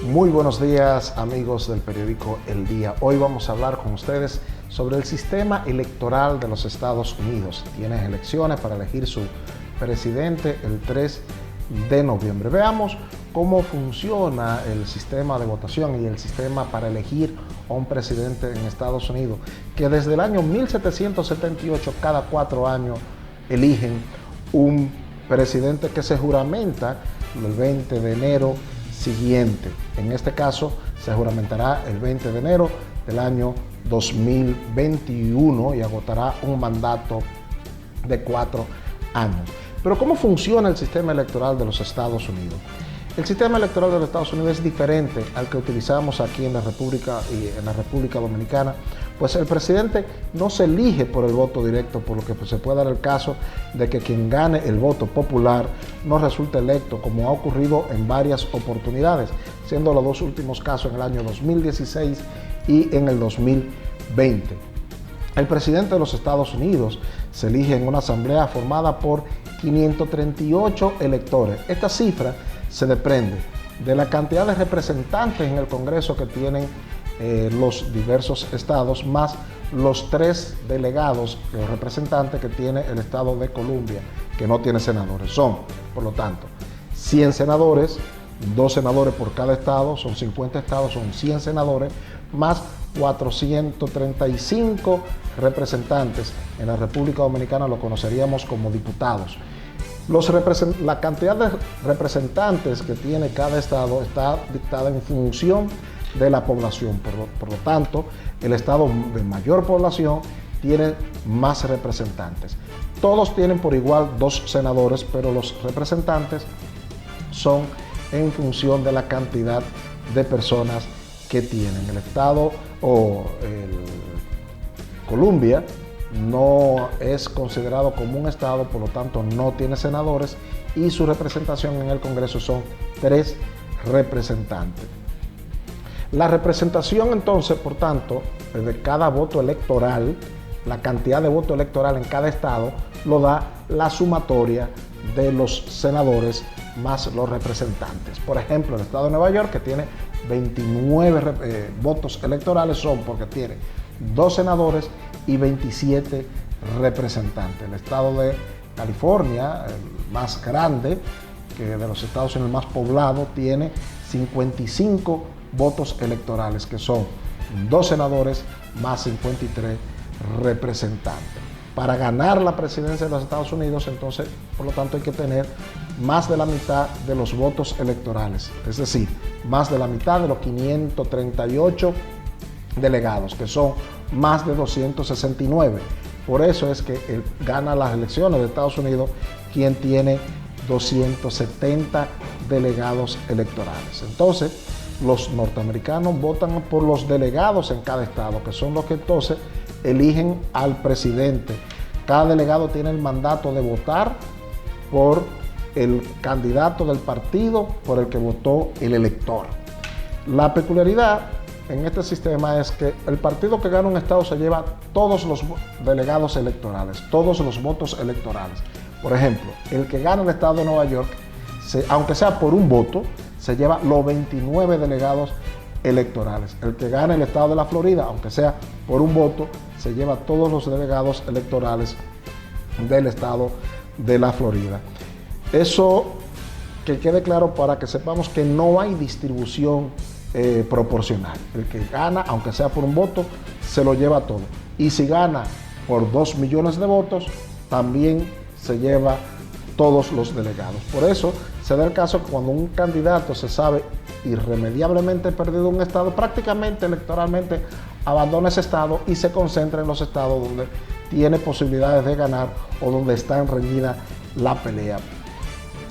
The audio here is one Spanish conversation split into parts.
Muy buenos días, amigos del periódico El Día. Hoy vamos a hablar con ustedes sobre el sistema electoral de los Estados Unidos. Tienen elecciones para elegir su presidente el 3 de noviembre. Veamos cómo funciona el sistema de votación y el sistema para elegir a un presidente en Estados Unidos, que desde el año 1778, cada 4 años, eligen un presidente que se juramenta el 20 de enero siguiente. En este caso, se juramentará el 20 de enero del año 2021 y agotará un mandato de 4 años. Pero ¿cómo funciona el sistema electoral de los Estados Unidos? El sistema electoral de los Estados Unidos es diferente al que utilizamos aquí en la República Dominicana, pues el presidente no se elige por el voto directo, por lo que se puede dar el caso de que quien gane el voto popular no resulte electo, como ha ocurrido en varias oportunidades, siendo los dos últimos casos en el año 2016 y en el 2020. El presidente de los Estados Unidos se elige en una asamblea formada por 538 electores. Esta cifra se desprende de la cantidad de representantes en el Congreso que tienen los diversos estados, más los 3 delegados, los representantes que tiene el estado de Columbia, que no tiene senadores. Son, por lo tanto, 100 senadores, 2 senadores por cada estado, son 50 estados, son 100 senadores, más 435 representantes. En la República Dominicana lo conoceríamos como diputados. La cantidad de representantes que tiene cada estado está dictada en función de la población. Por lo tanto, el estado de mayor población tiene más representantes. Todos tienen por igual 2 senadores, pero los representantes son en función de la cantidad de personas que tienen. El estado Columbia no es considerado como un estado, por lo tanto no tiene senadores, y su representación en el Congreso son 3 representantes. La representación entonces, por tanto, de cada voto electoral, la cantidad de voto electoral en cada estado, lo da la sumatoria de los senadores más los representantes. Por ejemplo, el estado de Nueva York, que tiene 29 votos electorales, son porque tiene 2 senadores y 27 representantes. El estado de California, el más grande, que de los Estados Unidos más poblado, tiene 55 votos electorales, que son 2 senadores más 53 representantes. Para ganar la presidencia de los Estados Unidos, entonces, por lo tanto, hay que tener más de la mitad de los votos electorales, es decir, más de la mitad de los 538 delegados, que son más de 269. Por eso es que gana las elecciones de Estados Unidos quien tiene 270 delegados electorales. Entonces, los norteamericanos votan por los delegados en cada estado, que son los que entonces eligen al presidente. Cada delegado tiene el mandato de votar por el candidato del partido por el que votó el elector. La peculiaridad en este sistema es que el partido que gana un estado se lleva todos los delegados electorales, todos los votos electorales. Por ejemplo, el que gana el estado de Nueva York, aunque sea por un voto, se lleva los 29 delegados electorales. El que gana el estado de la Florida, aunque sea por un voto, se lleva todos los delegados electorales del estado de la Florida. Eso que quede claro para que sepamos que no hay distribución proporcional. El que gana, aunque sea por un voto, se lo lleva todo. Y si gana por 2 millones de votos, también se lleva todos los delegados. Por eso se da el caso que cuando un candidato se sabe irremediablemente perdido un estado, prácticamente electoralmente abandona ese estado y se concentra en los estados donde tiene posibilidades de ganar o donde está reñida la pelea.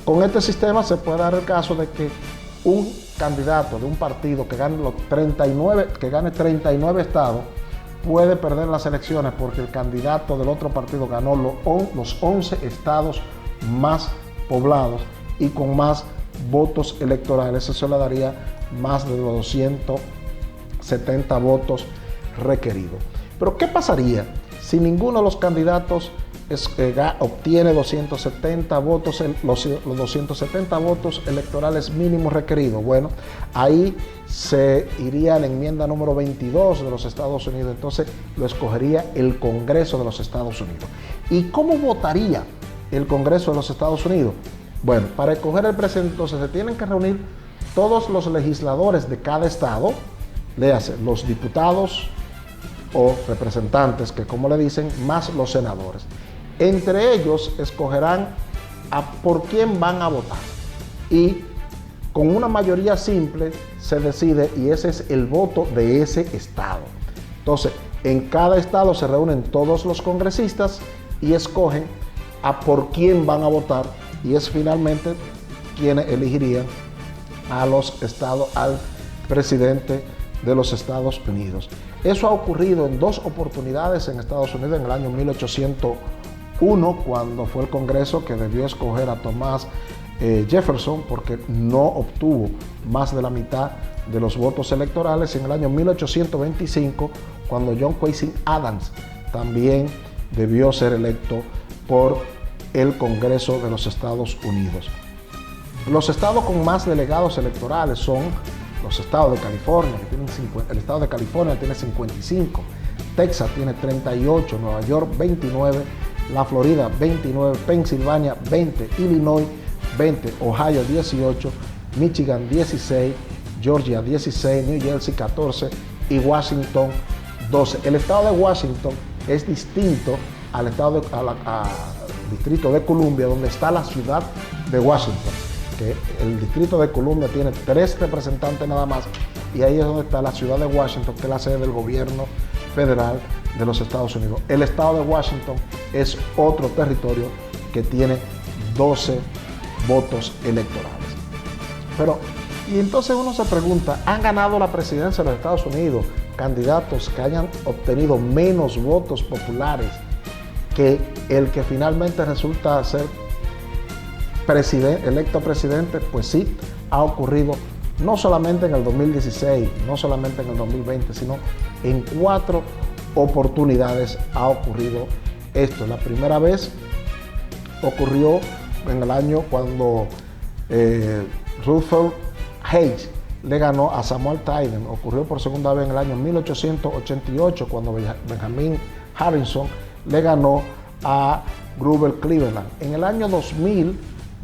Con este sistema se puede dar el caso de que un candidato de un partido que gane 39 estados puede perder las elecciones porque el candidato del otro partido ganó los 11 estados más poblados y con más votos electorales. Eso le daría más de los 270 votos requeridos. Pero ¿qué pasaría si ninguno de los candidatos obtiene 270 votos, los 270 votos electorales mínimos requeridos. Bueno, ahí se iría a la enmienda número 22 de los Estados Unidos, entonces lo escogería el Congreso de los Estados Unidos. ¿Y cómo votaría el Congreso de los Estados Unidos? Bueno, para escoger el presidente, entonces se tienen que reunir todos los legisladores de cada estado, léase, los diputados o representantes, que como le dicen, más los senadores. Entre ellos escogerán por quién van a votar y con una mayoría simple se decide, y ese es el voto de ese estado. Entonces, en cada estado se reúnen todos los congresistas y escogen por quién van a votar, y es finalmente quienes elegirían a los estados, al presidente de los Estados Unidos. Eso ha ocurrido en dos oportunidades en Estados Unidos, en el año 1801, cuando fue el Congreso que debió escoger a Thomas Jefferson porque no obtuvo más de la mitad de los votos electorales, y en el año 1825, cuando John Quincy Adams también debió ser electo por el Congreso de los Estados Unidos. Los estados con más delegados electorales son los estados de California, que tienen el estado de California tiene 55, Texas tiene 38, Nueva York 29, la Florida 29, Pensilvania 20, Illinois 20, Ohio 18, Michigan 16, Georgia 16, New Jersey 14 y Washington 12. El estado de Washington es distinto al Distrito de Columbia, donde está la ciudad de Washington, que el Distrito de Columbia tiene 3 representantes nada más, y ahí es donde está la ciudad de Washington, que es la sede del gobierno federal de los Estados Unidos. El estado de Washington es otro territorio que tiene 12 votos electorales. Pero, y entonces uno se pregunta, ¿han ganado la presidencia de los Estados Unidos candidatos que hayan obtenido menos votos populares que el que finalmente resulta ser electo presidente? Pues sí, ha ocurrido no solamente en el 2016, no solamente en el 2020, sino en 4 oportunidades ha ocurrido esto. La primera vez ocurrió en el año cuando Rutherford Hayes le ganó a Samuel Tyden. Ocurrió por segunda vez en el año 1888, cuando Benjamin Harrison le ganó a Grover Cleveland. En el año 2000,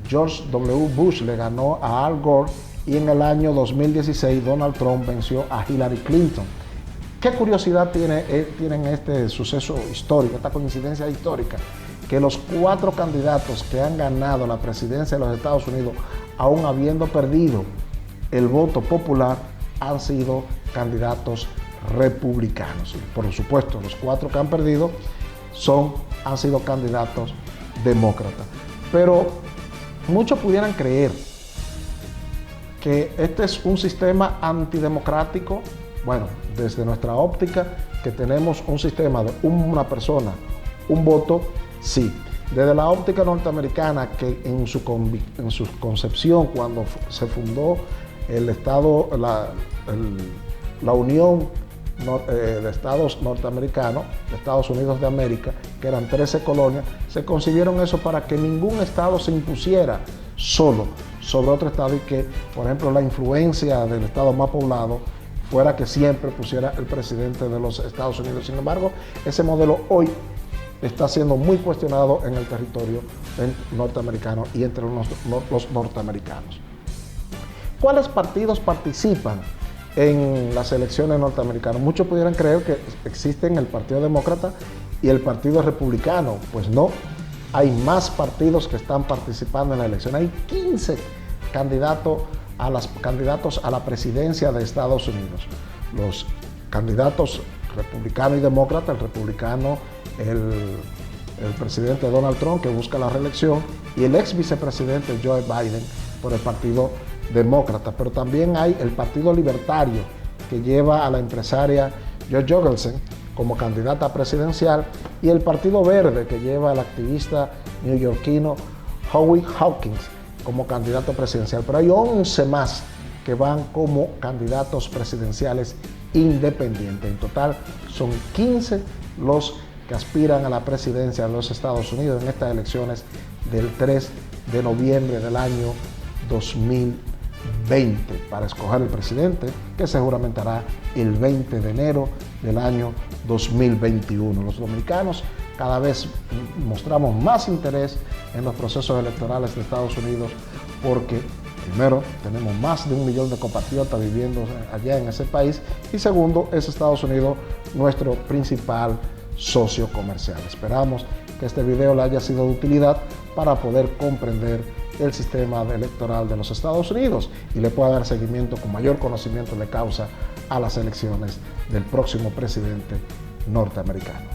George W. Bush le ganó a Al Gore, y en el año 2016 Donald Trump venció a Hillary Clinton. ¿Qué curiosidad tienen este suceso histórico, esta coincidencia histórica? Que los 4 candidatos que han ganado la presidencia de los Estados Unidos, aún habiendo perdido el voto popular, han sido candidatos republicanos. Por supuesto, los 4 que han perdido han sido candidatos demócratas. Pero muchos pudieran creer que este es un sistema antidemocrático. Bueno, desde nuestra óptica, que tenemos un sistema de una persona, un voto, sí. Desde la óptica norteamericana, que en su concepción, cuando se fundó el Estado, la Unión de Estados Norteamericanos, de Estados Unidos de América, que eran 13 colonias, se concibieron eso para que ningún estado se impusiera solo sobre otro estado, y que, por ejemplo, la influencia del estado más poblado fuera que siempre pusiera el presidente de los Estados Unidos. Sin embargo, ese modelo hoy está siendo muy cuestionado en el territorio norteamericano y entre los norteamericanos. ¿Cuáles partidos participan en las elecciones norteamericanas? Muchos pudieran creer que existen el Partido Demócrata y el Partido Republicano. Pues no, hay más partidos que están participando en la elección. Hay 15 candidatos a la presidencia de Estados Unidos. Los candidatos republicano y demócrata, el republicano, el presidente Donald Trump, que busca la reelección, y el ex vicepresidente Joe Biden por el Partido Demócrata. Pero también hay el Partido Libertario, que lleva a la empresaria Jo Jorgensen como candidata presidencial, y el Partido Verde, que lleva al activista neoyorquino Howie Hawkins como candidato presidencial. Pero hay 11 más que van como candidatos presidenciales independientes. En total son 15 los que aspiran a la presidencia de los Estados Unidos en estas elecciones del 3 de noviembre del año 2020 para escoger el presidente, que se juramentará el 20 de enero del año 2021. Los dominicanos cada vez mostramos más interés en los procesos electorales de Estados Unidos porque, primero, tenemos más de 1 millón de compatriotas viviendo allá en ese país y segundo, es Estados Unidos nuestro principal socio comercial. Esperamos que este video le haya sido de utilidad para poder comprender el sistema electoral de los Estados Unidos y le pueda dar seguimiento con mayor conocimiento de causa a las elecciones del próximo presidente norteamericano.